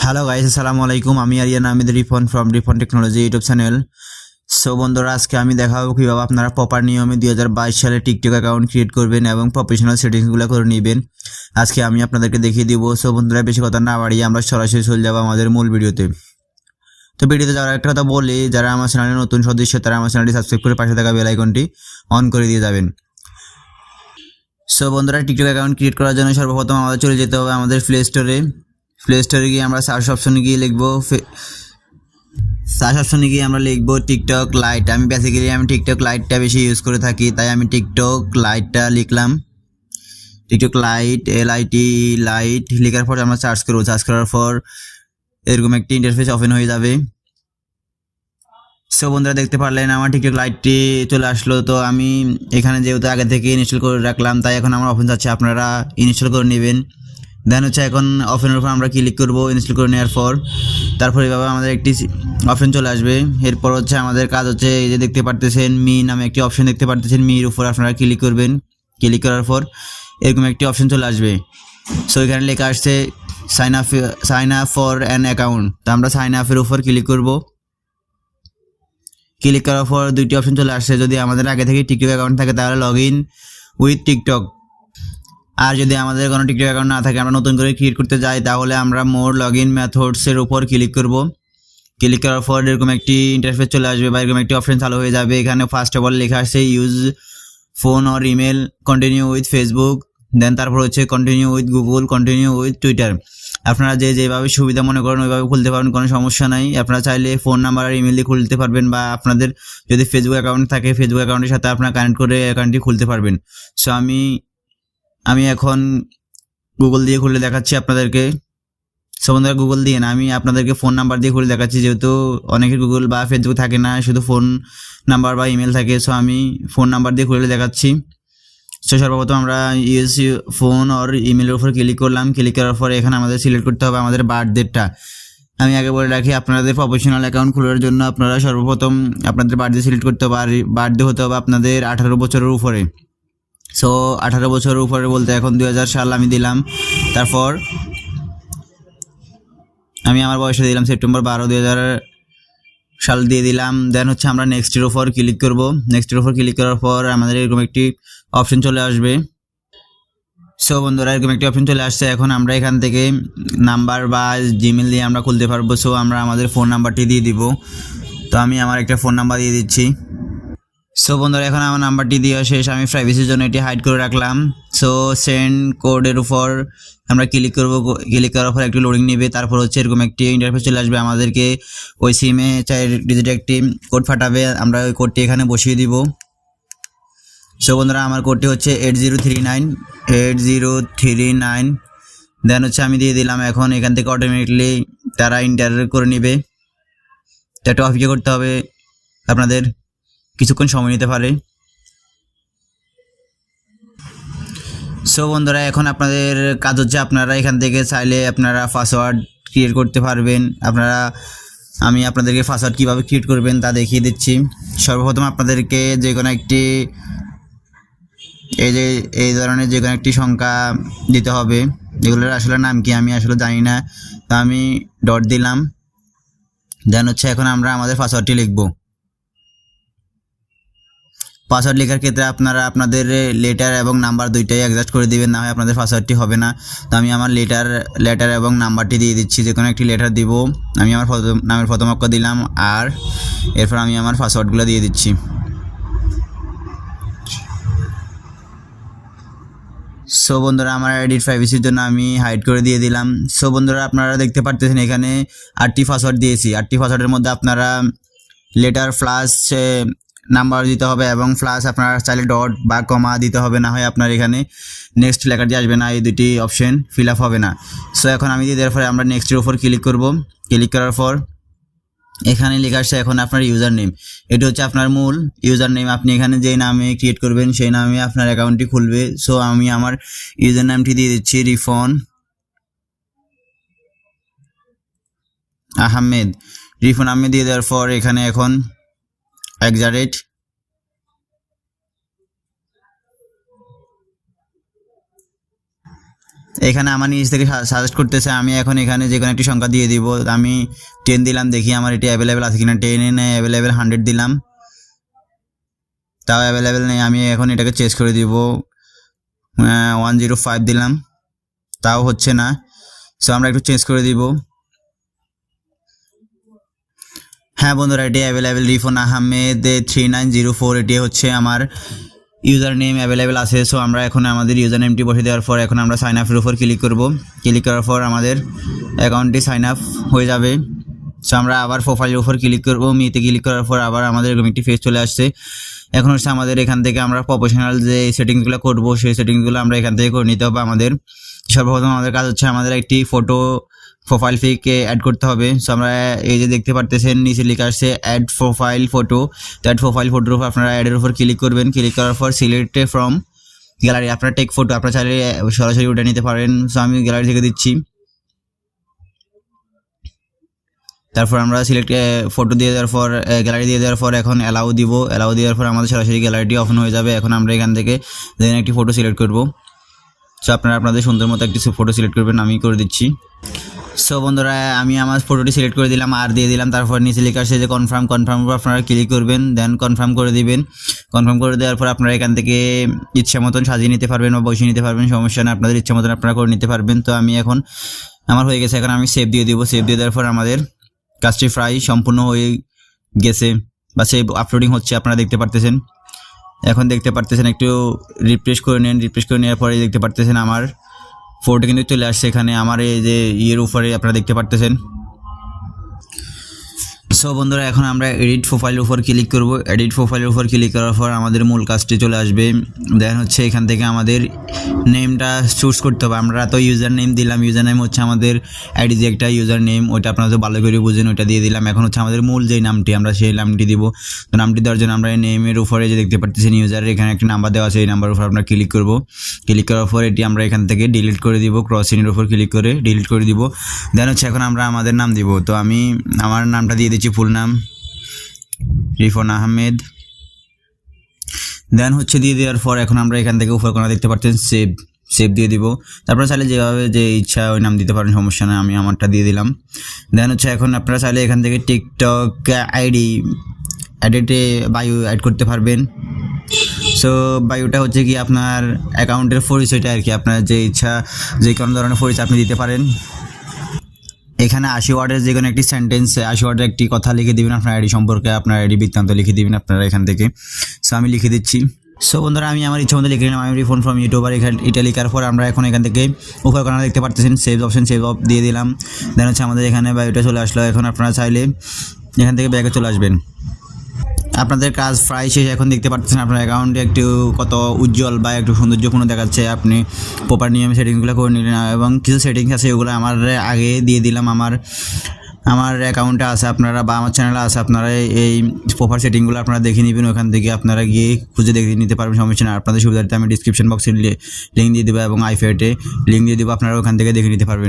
Hello guys, আসসালামু আলাইকুম। আমি আরিয়ান, আমি Ripon from Ripon technology YouTube channel. So বন্ধুরা, আজকে আমি দেখাবো কীভাবে আপনারা প্রপার নিয়মে 2022 সালে টিকটক অ্যাকাউন্ট ক্রিয়েট করবেন এবং প্রফেশনাল সেটিংসগুলো করে নেবেন। আজকে আমি আপনাদেরকে দেখিয়ে দিব। সো বন্ধুরা, বেশি কথা না বাড়িয়ে আমরা সরাসরি চলে যাবো আমাদের মূল ভিডিওতে। তো ভিডিওতে যারা একটা কথা বলি, যারা আমার চ্যানেলের নতুন সদস্য তারা আমার চ্যানেলটি সাবস্ক্রাইব করে পাশে থাকা বেল আইকনটি অন করে দিয়ে যাবেন। সো বন্ধুরা, টিকটক অ্যাকাউন্ট ক্রিয়েট করার জন্য সর্বপ্রথম আমাদের চলে যেতে হবে আমাদের প্লে স্টোরে গিয়ে আমরা সার্চ অপশনে গিয়ে লিখবো টিকটক লাইট। আমি টিকটক লাইটটা বেশি ইউজ করে থাকি, তাই আমি টিকটক লাইটটা লিখলাম। টিকটক লাইট, লাইট লেখার পর আমরা সার্চ করার পর এরকম একটি ইন্টারফেস ওপেন হয়ে যাবে। সো বন্ধুরা, দেখতে পারলেন আমার টিকটক লাইটটি চলে আসলো। তো আমি এখানে যেহেতু আগে থেকে ইনস্টল করে রাখলাম, তাই এখন আমার ওপেন যাচ্ছে, আপনারা ইনস্টল করে নেবেন। দেন হচ্ছে এখন অপশনের উপর আমরা ক্লিক করব। ইনস্টল করে নেওয়ার পর তারপর এইভাবে আমাদের একটি অপশন চলে আসবে। এরপর হচ্ছে আমাদের কাজ হচ্ছে, এই যে দেখতে পারতেছেন মি নামে একটি অপশন দেখতে পারতেছেন, মির উপর আপনারা ক্লিক করবেন। ক্লিক করার পর এরকম একটি অপশন চলে আসবে। সো এখানে লেখা আসছে sign up for an account. তো আমরা সাইন আপের উপর ক্লিক করব। ক্লিক করার পর দুইটি অপশন চলে আসছে। যদি আমাদের আগে থেকে টিকটক অ্যাকাউন্ট থাকে তাহলে লগ ইন উইথ টিকটক, আর যদি আমাদের কোনো টিকটক অ্যাকাউন্ট না থাকে, আমরা নতুন করে ক্রিয়েট করতে যাই, তাহলে আমরা মোর লগ ইন মেথডসের উপর ক্লিক করব। ক্লিক করার পর এরকম একটি ইন্টারফেস চলে আসবে বা এরকম একটি অপশন চালু হয়ে যাবে। এখানে ফার্স্ট অফ অল লেখা আসছে use phone or email, continue with Facebook, then তারপর হচ্ছে continue with Google, continue with Twitter. আপনারা যেভাবে সুবিধা মনে করেন ওইভাবে খুলতে পারবেন, কোনো সমস্যা নাই। আপনারা চাইলে ফোন নাম্বার আর ইমেল দিয়ে খুলতে পারবেন, বা আপনাদের যদি ফেসবুক অ্যাকাউন্ট থাকে ফেসবুক অ্যাকাউন্টের সাথে আপনারা কানেক্ট করে অ্যাকাউন্টটি খুলতে পারবেন। সো আমি এখন গুগল দিয়ে খুলে দেখাচ্ছি আপনাদেরকে। সো বন্ধুরা, গুগল দিয়ে না, আমি আপনাদেরকে ফোন নাম্বার দিয়ে খুলে দেখাচ্ছি, যেহেতু অনেকের গুগল বা ফেসবুক থাকে না, শুধু ফোন নাম্বার বা ইমেল থাকে। সো আমি ফোন নাম্বার দিয়ে খুলে দেখাচ্ছি। সো সর্বপ্রথম আমরা ইউজ ফোন আর ইমেলের উপর ক্লিক করলাম। ক্লিক করার পরে এখানে আমাদের সিলেক্ট করতে হবে আমাদের বার্থ ডেটটা। আমি আগে বলে রাখি, আপনাদের প্রফেশনাল অ্যাকাউন্ট খোলার জন্য আপনারা সর্বপ্রথম আপনাদের বার্থডে সিলেক্ট করতে হবে, আর বার্থডে হতে হবে আপনাদের 18 বছরের উপরে। সো 18 বছরের উপরে বলতে এখন 2000 সাল আমি দিলাম। তারপর আমি আমার বয়সে দিলাম সেপ্টেম্বর 12, 2000 সাল দিয়ে দিলাম। দেন হচ্ছে আমরা নেক্সটের উপর ক্লিক করব। নেক্সটের উপর ক্লিক করার পর আমাদের এরকম একটি অপশন চলে আসবে। সো বন্ধুরা, এরকম একটি অপশন চলে আসছে। এখন আমরা এখান থেকে নাম্বার বা জিমেল দিয়ে আমরা খুলতে পারবো। সো আমরা আমাদের ফোন নাম্বারটি দিয়ে দিব। তো আমি আমার একটা ফোন নাম্বার দিয়ে দিচ্ছি। সো বন্ধুরা, এখন আমার নাম্বারটি দেওয়া শেষ। আমি প্রাইভেসির জন্য এটি হাইড করে রাখলাম। সো সেন্ড কোডের উপর আমরা ক্লিক করব। ক্লিক করার পর একটু লোডিং নেবে। তারপর হচ্ছে এরকম একটি ইন্টারফেস চলে আসবে। আমাদেরকে ওই সিমে 4 ডিজিট একটি কোড ফাটাবে, আমরা ওই কোডটি এখানে বসিয়ে দিব। সো বন্ধুরা, আমার কোডটি হচ্ছে 8039। দেন হচ্ছে আমি দিয়ে দিলাম। এখন এখান থেকে অটোমেটিকলি তারা এন্টার করে নেবে। তো একটা অপেক্ষা করতে হবে, আপনাদের কিছুক্ষণ সময় নিতে পারে। সো বন্ধুরা, এখন আপনাদের কাজ হচ্ছে, আপনারা এখান থেকে চাইলে আপনারা পাসওয়ার্ড ক্রিয়েট করতে পারবেন। আমি আপনাদেরকে পাসওয়ার্ড কীভাবে ক্রিয়েট করবেন তা দেখিয়ে দিচ্ছি। সর্বপ্রথম আপনাদেরকে যে কোনো একটি এই ধরনের যে কোনো একটি সংখ্যা দিতে হবে। এগুলোর আসলে নাম কি আমি আসলে জানি না, তো আমি ডট দিলাম। দেন হচ্ছে এখন আমরা আমাদের পাসওয়ার্ডটি লিখব। পাসওয়ার্ড লেখার ক্ষেত্রে আপনারা আপনাদের লেটার এবং নাম্বার দুইটাই অ্যাডজাস্ট করে দিবেন, না হয় আপনাদের পাসওয়ার্ডটি হবে না। তো আমি আমার লেটার এবং নাম্বারটি দিয়ে দিচ্ছি। যে কোনো একটি লেটার দিব। আমি আমার নামের প্রথম অক্ষর দিলাম, আর এরপর আমি আমার পাসওয়ার্ডগুলো দিয়ে দিচ্ছি। সো বন্ধুরা, আমার এডিট প্রাইভেসির জন্য আমি হাইড করে দিয়ে দিলাম। সো বন্ধুরা, আপনারা দেখতে পারতেছেন এখানে 8টি পাসওয়ার্ড দিয়েছি। 8টি পাসওয়ার্ডের মধ্যে আপনারা লেটার প্লাস নাম্বার দিতে হবে, এবং প্লাস আপনারা চাইলে ডট বা কমা দিতে হবে, না হয় আপনার এখানে নেক্সট লেখাটি আসবে না, এই দুটি অপশন ফিল আপ হবে না। সো এখন আমি দিয়ে দেওয়ার পরে আমরা নেক্সটের উপর ক্লিক করব। ক্লিক করার পর এখানে লেখা আসছে এখন আপনার ইউজার নেম। এটি হচ্ছে আপনার মূল ইউজার নেম। আপনি এখানে যেই নামে ক্রিয়েট করবেন সেই নামে আপনার অ্যাকাউন্টটি খুলবে। সো আমি আমার ইউজার নামটি দিয়ে দিচ্ছি রিপন আহমেদ। দিয়ে দেওয়ার পর এখানে এখন @ এখানে আমার নিজ থেকে সাজেস্ট করতেছে, আমি এখন এখানে যে কোনো একটি সংখ্যা দিয়ে দিব। আমি 10 দিলাম, দেখি আমার এটি অ্যাভেলেবেল আছে কিনা। 10 নেই, অ্যাভেলেবেল 100 দিলাম, তাও অ্যাভেলেবেল নেই। আমি এখন এটাকে চেঞ্জ করে দিব, 105 দিলাম, তাও হচ্ছে না। সো আমরা একটু চেঞ্জ করে দিব। হ্যাঁ বন্ধুরা, এটি অ্যাভেলেবেল রিপন আহমেদ 3904 এটি হচ্ছে আমার ইউজার নেম অ্যাভেলেবেল আছে। সো আমরা এখন আমাদের ইউজার নেমটি বসে দেওয়ার পর এখন আমরা সাইন আপের উপর ক্লিক করব। ক্লিক করার পর আমাদের অ্যাকাউন্টটি সাইন আপ হয়ে যাবে। সো আমরা আবার প্রোফাইলের উপর ক্লিক করব। মিতে ক্লিক করার পর আবার আমাদের এরকম একটি পেজ চলে আসছে। এখন হচ্ছে আমাদের এখান থেকে আমরা প্রফেশনাল যে সেটিংসগুলো করবো সেই সেটিংসগুলো আমরা এখান থেকে করে নিতে হবে। আমাদের সর্বপ্রথম আমাদের কাজ হচ্ছে আমাদের একটি ফটো প্রোফাইল পিকে অ্যাড করতে হবে। সো আমরা এই যে দেখতে পারতেছেন নিচে লেখা আসছে অ্যাড প্রোফাইল ফটো। তো অ্যাড প্রোফাইল ফটোর উপর আপনারা অ্যাডের উপর ক্লিক করবেন। ক্লিক করার পর সিলেক্ট ফ্রম গ্যালারি, আপনারা টেক ফটো আপনারা চাইলে সরাসরি উঠে নিতে পারেন। সো আমি গ্যালারি থেকে দিচ্ছি। তারপর আমরা সিলেক্ট ফটো দিয়ে দেওয়ার পর গ্যালারি দিয়ে দেওয়ার পর এখন অ্যালাউ দিব। অ্যালাউ দেওয়ার পর আমাদের সরাসরি গ্যালারিটি ওপেন হয়ে যাবে। এখন আমরা এখান থেকে দেন একটি ফটো সিলেক্ট করব। সো আপনারা আপনাদের সুন্দর মতো একটি ফটো সিলেক্ট করবেন, আমি করে দিচ্ছি। সো বন্ধুরা, আমি আমার ফটোটি সিলেক্ট করে দিলাম, আর দিয়ে দিলাম। তারপর নিচে লেখা আসছে যে কনফার্ম উপর আপনারা ক্লিক করবেন, দেন কনফার্ম করে দিবেন। কনফার্ম করে দেওয়ার পর আপনারা এখান থেকে ইচ্ছা মতন সাজিয়ে নিতে পারবেন বা বসিয়ে নিতে পারবেন, সমস্যা না, আপনাদের ইচ্ছা মতন আপনারা করে নিতে পারবেন। তো আমি এখন আমার হয়ে গেছে, এখন আমি সেভ দিয়ে দিব। সেভ দিয়ে দেওয়ার পর আমাদের কাজটি প্রায় সম্পূর্ণ হয়ে গেছে বা সেভ আপলোডিং হচ্ছে, আপনারা দেখতে পারতেছেন। এখন দেখতে পারতেছেন, একটু রিফ্রেশ করে নেন। রিফ্রেশ করে নেওয়ার পরে দেখতে পারতেছেন আমার ফটো কিন্তু চলে আসছে এখানে আমার এই যে ইয়ের উপরে আপনারা দেখতে পারতেছেন। সো বন্ধুরা, এখন আমরা এডিট প্রোফাইলের উপর ক্লিক করব। এডিট প্রোফাইলের উপর ক্লিক করার পর আমাদের মূল কাজটি চলে আসবে। দেন হচ্ছে এখান থেকে আমাদের নেমটা চুজ করতে হবে। আমরা তো ইউজার নেম দিলাম, ইউজার নেম হচ্ছে আমাদের আইডি যে একটা ইউজার নেম, ওইটা আপনারা তো ভালো করে বুঝেন, ওইটা দিয়ে দিলাম। এখন হচ্ছে আমাদের মূল যেই নামটি আমরা সেই নামটি দিব। তো নামটি দেওয়ার জন্য আমরা এই নেমের উপরে যে দেখতে পাচ্ছেন ইউজারের এখানে একটা নাম্বার দেওয়া আছে, এই নাম্বারের উপর আমরা ক্লিক করব। ক্লিক করার পর এটি আমরা এখান থেকে ডিলিট করে দিব, ক্রস চিহ্নের উপর ক্লিক করে ডিলিট করে দিব। দেন হচ্ছে এখন আমরা আমাদের নাম দিব। তো আমি আমার নামটা দিয়ে দিচ্ছি, ফুল নাম রিপন আহমেদ। দেন হচ্ছে দিয়ে দেওয়ার পর এখন আমরা এখান থেকে উপর কোণা দেখতে পাচ্ছেন সেভ দিয়ে দিব। তারপরে চাইলে যেভাবে যে ইচ্ছা ওই নাম দিতে পারেন, সমস্যা নেই, আমি আমারটা দিয়ে দিলাম। দেন হচ্ছে এখন আপনারা চাইলে এখান থেকে টিকটক আইডি অ্যাডেটে বায়ো অ্যাড করতে পারবেন। সো বায়োটা হচ্ছে কি আপনার অ্যাকাউন্টের পরিচয়টা আর কি, আপনার যে ইচ্ছা যে কোনো ধরনের পরিচয় আপনি দিতে পারেন। এখানে 80 ওয়ার্ডের যে কোনো একটি সেন্টেন্স 80 ওয়ার্ডের একটি কথা লিখে দিবেন আপনার আইডি সম্পর্কে, আপনার আইডি বৃত্তান্ত লিখে দিবেন আপনারা এখান থেকে। সো আমি লিখে দিচ্ছি। সো বন্ধুরা, আমি আমার ইচ্ছা মতো লিখে নিলাম, আমি রিপন ফ্রম ইউটিউবার। এটা লেখার পর আমরা এখন এখান থেকে উপর কোণা দেখতে পাচ্ছেন সেভ অপশন, সেভ অফ দিয়ে দিলাম। দেন হচ্ছে আমাদের এখানে বায়োটা চলে আসলো। এখন আপনারা চাইলে এখান থেকে ব্যাকে চলে আসবেন। আপনাদের কাজ প্রায় শেষ। এখন দেখতে পাচ্ছেন আপনার অ্যাকাউন্টে একটু কত উজ্জ্বল বা একটু সৌন্দর্যপূর্ণ দেখাচ্ছে। আপনি প্রপার নিয়মে সেটিংসগুলো করে নিলেন এবং কিছু সেটিংস আছে ওগুলো আমার আগে দিয়ে দিলাম। আমার অ্যাকাউন্টে আছে আপনারা বা আমার চ্যানেলে আছে, আপনারা এই প্রপার সেটিংগুলো আপনারা দেখে নেবেন। ওখান থেকে আপনারা গিয়ে খুঁজে দেখে নিতে পারবেন, সমস্যা না। আপনাদের সুবিধার্থে আমি ডিসক্রিপশন বক্সে লিঙ্ক দিয়ে দেবো এবং আইফেটে লিঙ্ক দিয়ে দেবো, আপনারা ওখান থেকে দেখে নিতে পারবেন।